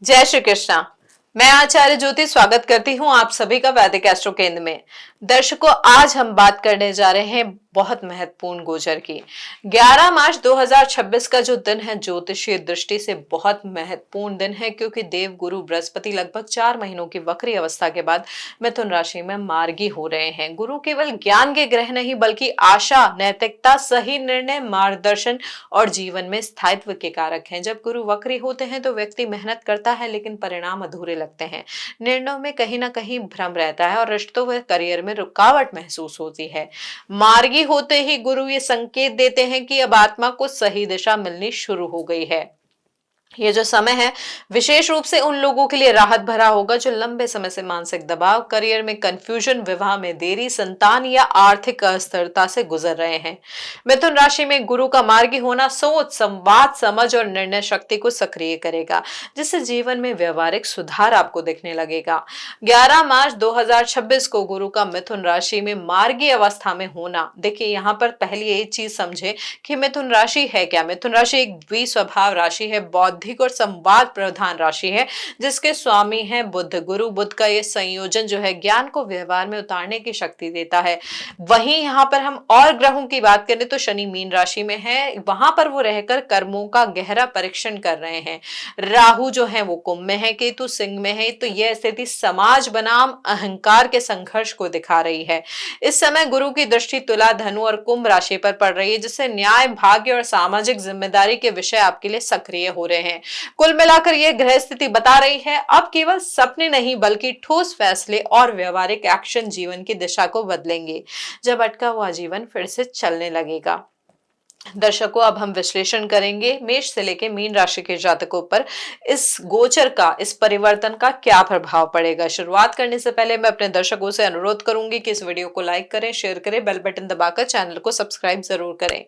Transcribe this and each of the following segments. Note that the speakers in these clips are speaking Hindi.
जय श्री कृष्णा। मैं आचार्य ज्योति स्वागत करती हूँ आप सभी का वैदिक एस्ट्रो केंद्र में। दर्शकों, आज हम बात करने जा रहे हैं बहुत महत्वपूर्ण गोचर की। 11 मार्च 2026 का जो दिन है ज्योतिषीय दृष्टि से बहुत महत्वपूर्ण दिन है, क्योंकि देव गुरु बृहस्पति लगभग 4 महीनों की वक्री अवस्था के बाद मिथुन राशि में मार्गी हो रहे हैं। गुरु केवल ज्ञान के ग्रह नहीं बल्कि आशा, नैतिकता, सही निर्णय, मार्गदर्शन और जीवन में स्थायित्व के कारक हैं। जब गुरु वक्री होते हैं तो व्यक्ति मेहनत करता है लेकिन परिणाम अधूरे लगते हैं। निर्णयों में कहीं ना कहीं भ्रम रहता है और रिश्तों व करियर में रुकावट महसूस होती है। मार्गी होते ही गुरु ये संकेत देते हैं कि अब आत्मा को सही दिशा मिलनी शुरू हो गई है। ये जो समय है विशेष रूप से उन लोगों के लिए राहत भरा होगा जो लंबे समय से मानसिक दबाव, करियर में कंफ्यूजन, विवाह में देरी, संतान या आर्थिक अस्थिरता से गुजर रहे हैं। मिथुन राशि में गुरु का मार्गी होना सोच, संवाद, समझ और निर्णय शक्ति को सक्रिय करेगा, जिससे जीवन में व्यवहारिक सुधार आपको दिखने लगेगा। 11 मार्च 2026 को गुरु का मिथुन राशि में मार्गी अवस्था में होना, देखिए यहाँ पर पहली एक चीज समझे कि मिथुन राशि है क्या। मिथुन राशि एक द्विस्वभाव राशि है, बौद्धिक और संवाद प्रधान राशि है, जिसके स्वामी है बुध। गुरु बुध का ये संयोजन जो है ज्ञान को व्यवहार में उतारने की शक्ति देता है। वहीं यहाँ पर हम और ग्रहों की बात करें तो शनि मीन राशि में है, वहां पर वो रहकर कर्मों का गहरा परीक्षण कर रहे हैं। राहु जो है वो कुंभ में है, केतु सिंह में है, तो यह स्थिति समाज बनाम अहंकार के संघर्ष को दिखा रही है। इस समय गुरु की दृष्टि तुला, धनु और कुंभ राशि पर पड़ रही है, जिससे न्याय, भाग्य और सामाजिक जिम्मेदारी के विषय आपके लिए सक्रिय हो रहे हैं। कुल मिलाकर यह ग्रह स्थिति बता रही है अब केवल सपने नहीं बल्कि ठोस फैसले और व्यवहारिक एक्शन जीवन की दिशा को बदलेंगे, जब अटका हुआ जीवन फिर से चलने लगेगा। दर्शकों, अब हम विश्लेषण करेंगे मेष से लेकर मीन राशि के जातकों पर इस गोचर का, इस परिवर्तन का क्या प्रभाव पड़ेगा। शुरुआत करने से पहले मैं अपने दर्शकों से अनुरोध करूंगी कि इस वीडियो को लाइक करें, शेयर करें, बेल बटन दबाकर चैनल को सब्सक्राइब जरूर करें।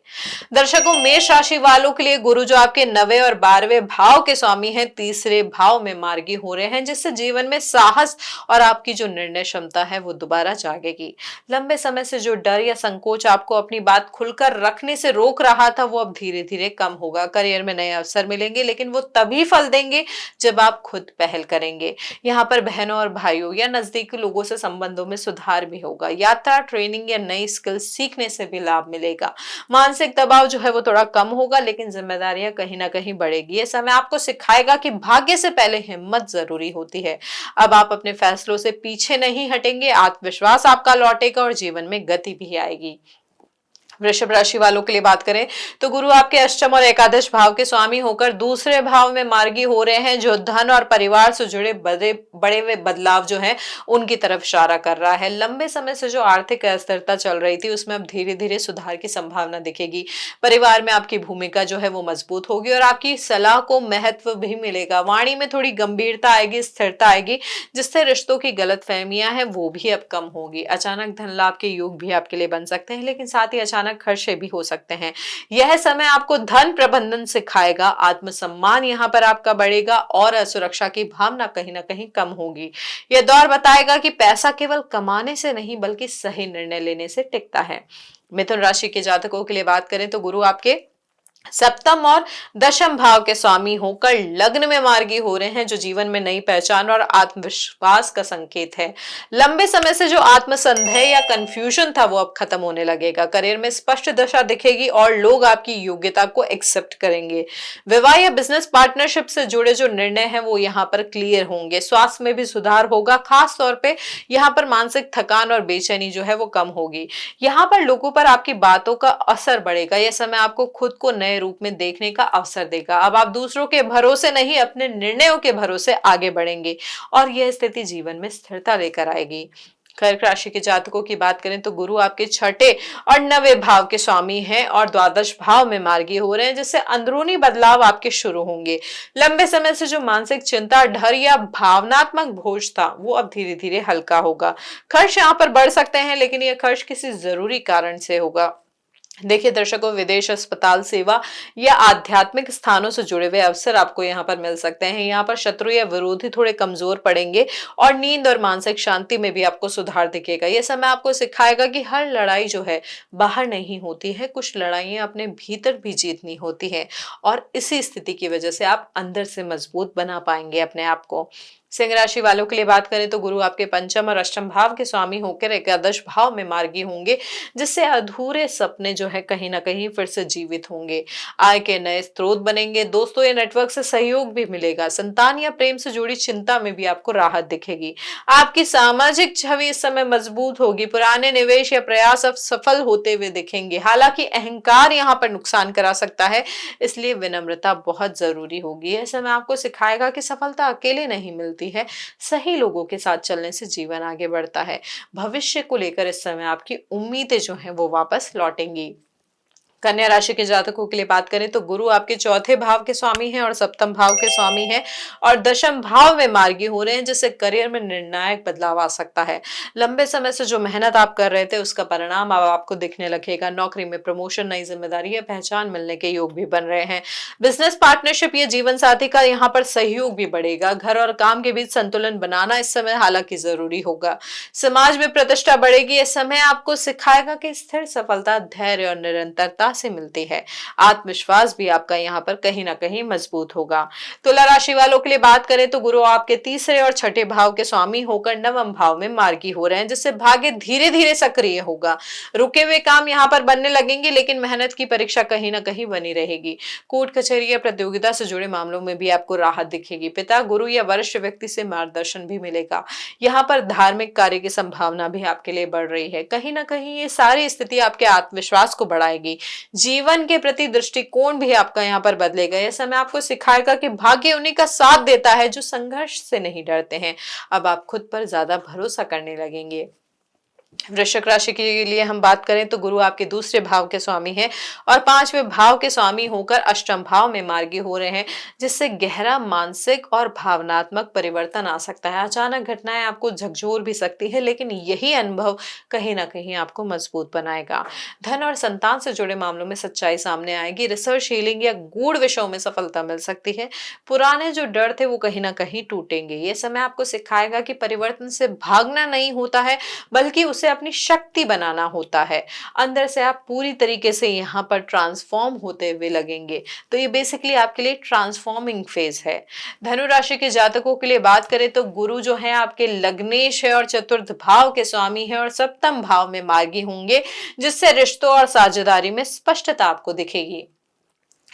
दर्शकों, मेष राशि वालों के लिए गुरु जो आपके 9वें और 12वें भाव के स्वामी हैं, तीसरे भाव में मार्गी हो रहे हैं, जिससे जीवन में साहस और आपकी जो निर्णय क्षमता है वो दोबारा जागेगी। लंबे समय से जो डर या संकोच आपको अपनी बात खुलकर रखने से रोक रहा था वो अब धीरे धीरे कम होगा। करियर में नए अवसर मिलेंगे, लेकिन वो तभी फल देंगे जब आप खुद पहल करेंगे। यहाँ पर बहनों और भाइयों या नजदीकी लोगों से संबंधों में सुधार भी होगा। यात्रा, ट्रेनिंग या नई स्किल सीखने से भी लाभ मिलेगा। मानसिक दबाव जो है वो थोड़ा कम होगा, लेकिन जिम्मेदारियां कहीं ना कहीं बढ़ेगी। ये समय आपको सिखाएगा कि भाग्य से पहले हिम्मत जरूरी होती है। अब आप अपने फैसलों से पीछे नहीं हटेंगे, आत्मविश्वास आपका लौटेगा और जीवन में गति भी आएगी। वृषभ राशि वालों के लिए बात करें तो गुरु आपके अष्टम और एकादश भाव के स्वामी होकर दूसरे भाव में मार्गी हो रहे हैं, जो धन और परिवार से जुड़े बड़े हुए बदलाव जो है उनकी तरफ इशारा कर रहा है। लंबे समय से जो आर्थिक अस्थिरता चल रही थी उसमें अब धीरे धीरे सुधार की संभावना दिखेगी। परिवार में आपकी भूमिका जो है वो मजबूत होगी और आपकी सलाह को महत्व भी मिलेगा। वाणी में थोड़ी गंभीरता आएगी, स्थिरता आएगी, जिससे रिश्तों की गलतफहमियां हैं वो भी अब कम होगी। अचानक धन लाभ के योग भी आपके लिए बन सकते हैं, लेकिन साथ ही अचानक खर्चे भी हो सकते हैं। यह समय आपको धन प्रबंधन सिखाएगा, आत्मसम्मान यहाँ पर आपका बढ़ेगा और असुरक्षा की भावना कहीं ना कहीं कम होगी। यह दौर बताएगा कि पैसा केवल कमाने से नहीं बल्कि सही निर्णय लेने से टिकता है। मिथुन राशि के जातकों के लिए बात करें तो गुरु आपके सप्तम और दशम भाव के स्वामी होकर लग्न में मार्गी हो रहे हैं, जो जीवन में नई पहचान और आत्मविश्वास का संकेत है। लंबे समय से जो आत्मसंदेह या कंफ्यूजन था वो अब खत्म होने लगेगा। करियर में स्पष्ट दिशा दिखेगी और लोग आपकी योग्यता को एक्सेप्ट करेंगे। विवाह या बिजनेस पार्टनरशिप से जुड़े जो निर्णय हैं वो यहाँ पर क्लियर होंगे। स्वास्थ्य में भी सुधार होगा, खास तौर पे यहाँ पर मानसिक थकान और बेचैनी जो है वो कम होगी। यहाँ पर लोगों पर आपकी बातों का असर बढ़ेगा। यह समय आपको खुद को नए रूप में देखने का अवसर देगा। अब आप दूसरों के भरोसे नहीं अपने निर्णयों के भरोसे आगे बढ़ेंगे और यह स्थिति जीवन में स्थिरता लेकर आएगी। कर्क राशि के जातकों की बात करें तो गुरु आपके छठे और 9वें भाव के स्वामी हैं और द्वादश भाव में मार्गी हो रहे हैं, जिससे अंदरूनी बदलाव आपके शुरू होंगे। लंबे समय से जो मानसिक चिंता, डर या भावनात्मक बोझ था वो अब धीरे धीरे हल्का होगा। खर्च यहाँ पर बढ़ सकते हैं, लेकिन यह खर्च किसी जरूरी कारण से होगा। देखिए दर्शकों, विदेश अस्पताल सेवा या आध्यात्मिक स्थानों से जुड़े हुए अवसर आपको यहाँ पर मिल सकते हैं। यहाँ पर शत्रु या विरोधी थोड़े कमजोर पड़ेंगे और नींद और मानसिक शांति में भी आपको सुधार दिखेगा। ये समय आपको सिखाएगा कि हर लड़ाई जो है बाहर नहीं होती है, कुछ लड़ाइयां अपने भीतर भी जीतनी होती है और इसी स्थिति की वजह से आप अंदर से मजबूत बना पाएंगे अपने आप को। सिंह राशि वालों के लिए बात करें तो गुरु आपके पंचम और अष्टम भाव के स्वामी होकर एकादश भाव में मार्गी होंगे, जिससे अधूरे सपने जो है कहीं ना कहीं फिर से जीवित होंगे। आय के नए स्रोत बनेंगे, दोस्तों या नेटवर्क से सहयोग भी मिलेगा। संतान या प्रेम से जुड़ी चिंता में भी आपको राहत दिखेगी। आपकी सामाजिक छवि इस समय मजबूत होगी। पुराने निवेश या प्रयास अब सफल होते हुए दिखेंगे। हालांकि अहंकार यहाँ पर नुकसान करा सकता है, इसलिए विनम्रता बहुत जरूरी होगी। यह समय आपको सिखाएगा कि सफलता अकेले नहीं मिलती है, सही लोगों के साथ चलने से जीवन आगे बढ़ता है। भविष्य को लेकर इस समय आपकी उम्मीदें जो हैं वो वापस लौटेंगी। कन्या राशि के जातकों के लिए बात करें तो गुरु आपके चौथे भाव के स्वामी हैं और सप्तम भाव के स्वामी हैं और दशम भाव में मार्गी हो रहे हैं, जिससे करियर में निर्णायक बदलाव आ सकता है। लंबे समय से जो मेहनत आप कर रहे थे उसका परिणाम अब आपको दिखने लगेगा। नौकरी में प्रमोशन, नई जिम्मेदारी या पहचान मिलने के योग भी बन रहे हैं। बिजनेस पार्टनरशिप या जीवन साथी का यहाँ पर सहयोग भी बढ़ेगा। घर और काम के बीच संतुलन बनाना इस समय हालांकि जरूरी होगा। समाज में प्रतिष्ठा बढ़ेगी। इस समय आपको सिखाएगा कि स्थिर सफलता धैर्य और निरंतरता से मिलती है। आत्मविश्वास भी आपका यहाँ पर कहीं ना कहीं मजबूत होगा। तुला राशि वालों के लिए बात करें तो गुरु आपके तीसरे और छठे भाव के स्वामी होकर नवम भाव में मार्गी हो रहे हैं, जिससे भाग्य धीरे धीरे सक्रिय होगा। रुके हुए काम यहाँ पर बनने लगेंगे, लेकिन मेहनत की परीक्षा कहीं ना कहीं बनी रहेगी। कोर्ट कचहरी या प्रतियोगिता से जुड़े मामलों में भी आपको राहत दिखेगी। पिता, गुरु या वरिष्ठ व्यक्ति से मार्गदर्शन भी मिलेगा। यहाँ पर धार्मिक कार्य की संभावना भी आपके लिए बढ़ रही है। कहीं ना कहीं ये सारी स्थिति आपके आत्मविश्वास को बढ़ाएगी। जीवन के प्रति दृष्टिकोण भी आपका यहाँ पर बदलेगा। यह समय आपको सिखाएगा कि भाग्य उन्हीं का साथ देता है जो संघर्ष से नहीं डरते हैं। अब आप खुद पर ज्यादा भरोसा करने लगेंगे। वृश्चिक राशि के लिए हम बात करें तो गुरु आपके दूसरे भाव के स्वामी हैं और पांचवें भाव के स्वामी होकर अष्टम भाव में मार्गी हो रहे हैं, जिससे गहरा मानसिक और भावनात्मक परिवर्तन आ सकता है। अचानक घटनाएं आपको झकझोर भी सकती है, लेकिन यही अनुभव कहीं ना कहीं आपको मजबूत बनाएगा। धन और संतान से जुड़े मामलों में सच्चाई सामने आएगी। रिसर्च, हीलिंग या गूढ़ विषयों में सफलता मिल सकती है। पुराने जो डर थे वो कहीं ना कहीं टूटेंगे। ये समय आपको सिखाएगा कि परिवर्तन से भागना नहीं होता है, बल्कि उसे अपनी शक्ति बनाना होता है। अंदर से आप पूरी तरीके से यहाँ पर ट्रांसफॉर्म होते हुए लगेंगे। तो ये बेसिकली आपके लिए ट्रांसफॉर्मिंग फेज है। धनु राशि के जातकों के लिए बात करें तो गुरु जो है आपके लग्नेश है और चतुर्थ भाव के स्वामी है और सप्तम भाव में मार्गी होंगे, जिससे रिश्तों और साझेदारी में स्पष्टता आपको दिखेगी।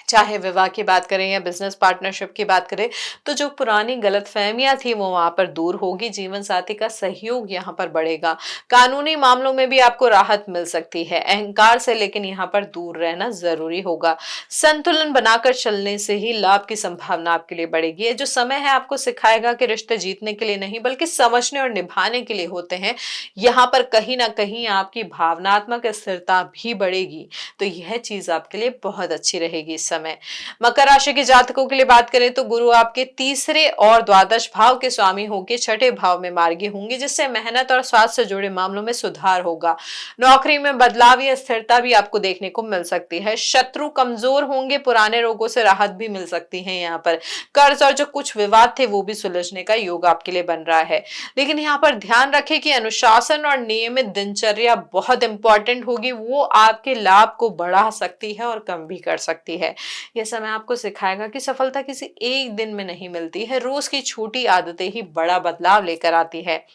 चाहे विवाह की बात करें या बिजनेस पार्टनरशिप की बात करें, तो जो पुरानी गलतफहमियां थी वो वहां पर दूर होगी। जीवन साथी का सहयोग यहाँ पर बढ़ेगा। कानूनी मामलों में भी आपको राहत मिल सकती है। अहंकार से लेकिन यहाँ पर दूर रहना जरूरी होगा। संतुलन बनाकर चलने से ही लाभ की संभावना आपके लिए बढ़ेगी। ये जो समय है आपको सिखाएगा कि रिश्ते जीतने के लिए नहीं बल्कि समझने और निभाने के लिए होते हैं। यहाँ पर कहीं ना कहीं आपकी भावनात्मक स्थिरता भी बढ़ेगी, तो यह चीज आपके लिए बहुत अच्छी रहेगी इस समय। मकर राशि के जातकों के लिए बात करें तो गुरु आपके तीसरे और द्वादश भाव के स्वामी होकर छठे भाव में मार्गी होंगे, जिससे मेहनत और स्वास्थ्य से जुड़े मामलों में सुधार होगा। नौकरी में बदलाव या स्थिरता भी आपको देखने को मिल सकती है। शत्रु कमजोर होंगे, पुराने रोगों से राहत भी मिल सकती है। यहाँ पर कर्ज और जो कुछ विवाद थे वो भी सुलझने का योग आपके लिए बन रहा है। लेकिन यहाँ पर ध्यान रखें कि अनुशासन और नियमित दिनचर्या बहुत इंपॉर्टेंट होगी। वो आपके लाभ को बढ़ा सकती है और कम भी कर सकती है। यह समय आपको सिखाएगा कि सफलता किसी एक दिन में नहीं मिलती है। रोज की छोटी आदतें ही बड़ा बदलाव लेकर आती है।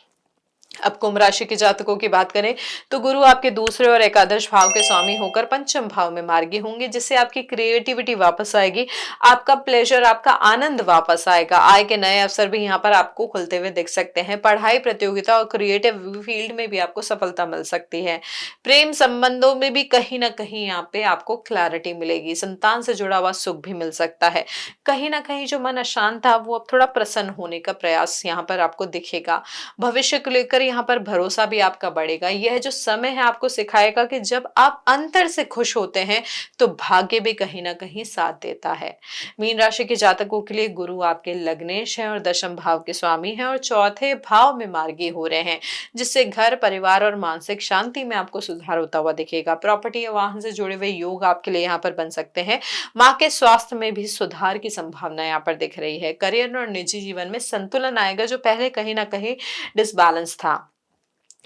अब कुंभ राशि के जातकों की बात करें तो गुरु आपके दूसरे और एकादश भाव के स्वामी होकर पंचम भाव में मार्गी होंगे, जिससे आपकी क्रिएटिविटी वापस आएगी। आपका प्लेजर, आपका आनंद वापस आएगा। आय के नए अवसर भी यहाँ पर आपको खुलते हुए दिख सकते हैं। पढ़ाई, प्रतियोगिता और क्रिएटिव फील्ड में भी आपको सफलता मिल सकती है। प्रेम संबंधों में भी कहीं ना कहीं यहाँ पे आपको क्लैरिटी मिलेगी। संतान से जुड़ा हुआ सुख भी मिल सकता है। कहीं ना कहीं जो मन अशांत था वो अब थोड़ा प्रसन्न होने का प्रयास यहाँ पर आपको दिखेगा। भविष्य को लेकर लेकर यहाँ पर भरोसा भी आपका बढ़ेगा। यह जो समय है आपको सिखाएगा कि जब आप अंतर से खुश होते हैं तो भाग्य भी कहीं ना कहीं साथ देता है। मीन राशि के जातकों के लिए गुरु आपके लग्नेश है और दशम भाव के स्वामी हैं और चौथे भाव में मार्गी हो रहे हैं, जिससे घर, परिवार और मानसिक शांति में आपको सुधार होता हुआ दिखेगा। प्रॉपर्टी या वाहन से जुड़े हुए योग आपके लिए यहाँ पर बन सकते हैं। माँ के स्वास्थ्य में भी सुधार की संभावना यहाँ पर दिख रही है। करियर और निजी जीवन में संतुलन आएगा, जो पहले कहीं ना कहीं डिसबैलेंस था।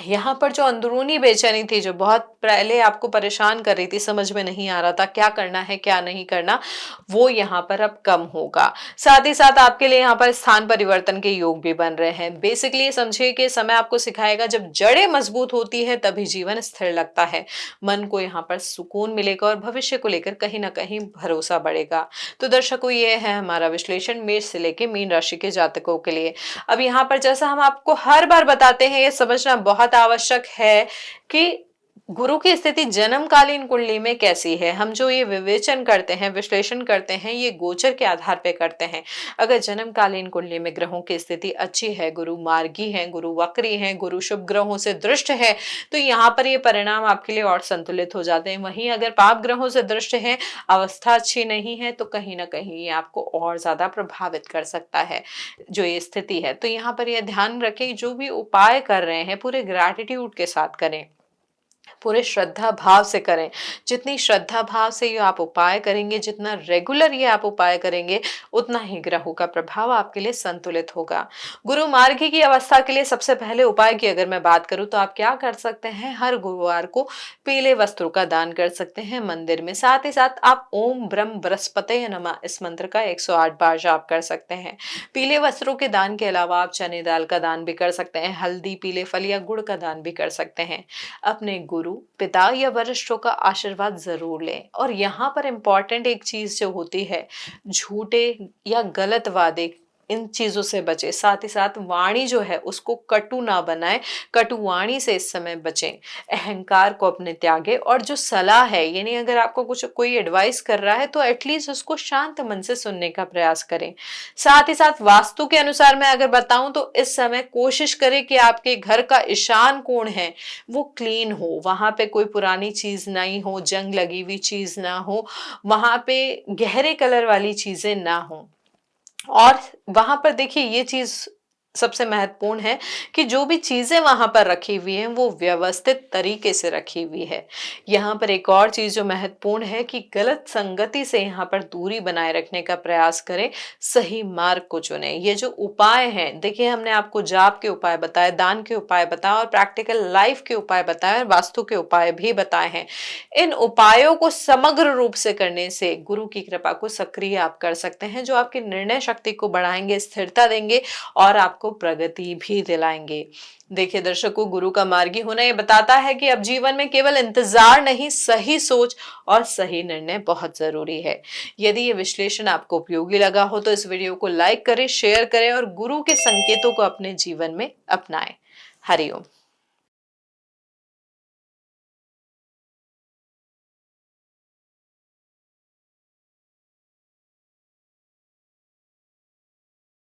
यहाँ पर जो अंदरूनी बेचैनी थी, जो बहुत पहले आपको परेशान कर रही थी, समझ में नहीं आ रहा था क्या करना है क्या नहीं करना, वो यहाँ पर अब कम होगा। साथ ही साथ आपके लिए यहाँ पर स्थान परिवर्तन के योग भी बन रहे हैं। बेसिकली समझिए कि समय आपको सिखाएगा, जब जड़ें मजबूत होती है तभी जीवन स्थिर लगता है। मन को यहाँ पर सुकून मिलेगा और भविष्य को लेकर कहीं ना कहीं भरोसा बढ़ेगा। तो दर्शकों, ये है हमारा विश्लेषण मेष से लेके मीन राशि के जातकों के लिए। अब यहाँ पर जैसा हम आपको हर बार बताते हैं, ये समझना बहुत आवश्यक है कि गुरु की स्थिति जन्मकालीन कुंडली में कैसी है। हम जो ये विवेचन करते हैं, विश्लेषण करते हैं, ये गोचर के आधार पे करते हैं। अगर जन्मकालीन कुंडली में ग्रहों की स्थिति अच्छी है, गुरु मार्गी है, गुरु वक्री है, गुरु शुभ ग्रहों से दृष्ट है, तो यहाँ पर ये परिणाम आपके लिए और संतुलित हो जाते हैं। वहीं अगर पाप ग्रहों से दृष्ट है, अवस्था अच्छी नहीं है, तो कहीं ना कहीं ये आपको और ज्यादा प्रभावित कर सकता है जो ये स्थिति है। तो यहाँ पर यह ध्यान रखें, जो भी उपाय कर रहे हैं पूरे ग्रैटिट्यूड के साथ करें, पूरे श्रद्धा भाव से करें। जितनी श्रद्धा भाव से ये आप उपाय करेंगे, जितना रेगुलर ये आप उपाय करेंगे, उतना ही ग्रहों का प्रभाव आपके लिए संतुलित होगा। गुरु मार्गी की अवस्था के लिए सबसे पहले उपाय की अगर मैं बात करूं तो आप क्या कर सकते हैं, हर गुरुवार को पीले वस्त्रों का दान कर सकते हैं मंदिर में। साथ ही साथ आप ओम ब्रह्म बृहस्पते नमः इस मंत्र का 108 बार जाप कर सकते हैं। पीले वस्त्रों के दान के अलावा आप चने दाल का दान भी कर सकते हैं, हल्दी, पीले फल या गुड़ का दान भी कर सकते हैं। अपने गुरु, पिता या वरिष्ठों का आशीर्वाद जरूर लें। और यहाँ पर इंपॉर्टेंट एक चीज जो होती है, झूठे या गलत वादे, इन चीजों से बचे। साथ ही साथ वाणी जो है उसको कटु ना बनाए, कटु वाणी से इस समय बचें। अहंकार को अपने त्यागे और जो सलाह है, यानी अगर आपको कुछ कोई एडवाइस कर रहा है तो एटलीस्ट उसको शांत मन से सुनने का प्रयास करें। साथ ही साथ वास्तु के अनुसार मैं अगर बताऊं तो इस समय कोशिश करें कि आपके घर का ईशान कोण है वो क्लीन हो, वहां पे कोई पुरानी चीज नहीं हो, जंग लगी हुई चीज ना हो, वहां पे गहरे कलर वाली चीजें ना हो। और वहां पर देखिए ये चीज सबसे महत्वपूर्ण है कि जो भी चीजें वहां पर रखी हुई हैं वो व्यवस्थित तरीके से रखी हुई है। यहाँ पर एक और चीज जो महत्वपूर्ण है कि गलत संगति से यहाँ पर दूरी बनाए रखने का प्रयास करें, सही मार्ग को चुने। ये जो उपाय हैं, देखिए हमने आपको जाप के उपाय बताए, दान के उपाय बताए और प्रैक्टिकल लाइफ के उपाय बताए और वास्तु के उपाय भी बताए हैं। इन उपायों को समग्र रूप से करने से गुरु की कृपा को सक्रिय आप कर सकते हैं, जो आपकी निर्णय शक्ति को बढ़ाएंगे, स्थिरता देंगे और आपको प्रगति भी दिलाएंगे। देखिए दर्शकों, गुरु का मार्गी होना ये बताता है कि अब जीवन में केवल इंतजार नहीं, सही सोच और सही निर्णय बहुत जरूरी है। यदि ये विश्लेषण आपको उपयोगी लगा हो तो इस वीडियो को लाइक करें, शेयर करें और गुरु के संकेतों को अपने जीवन में अपनाएं। हरिओम।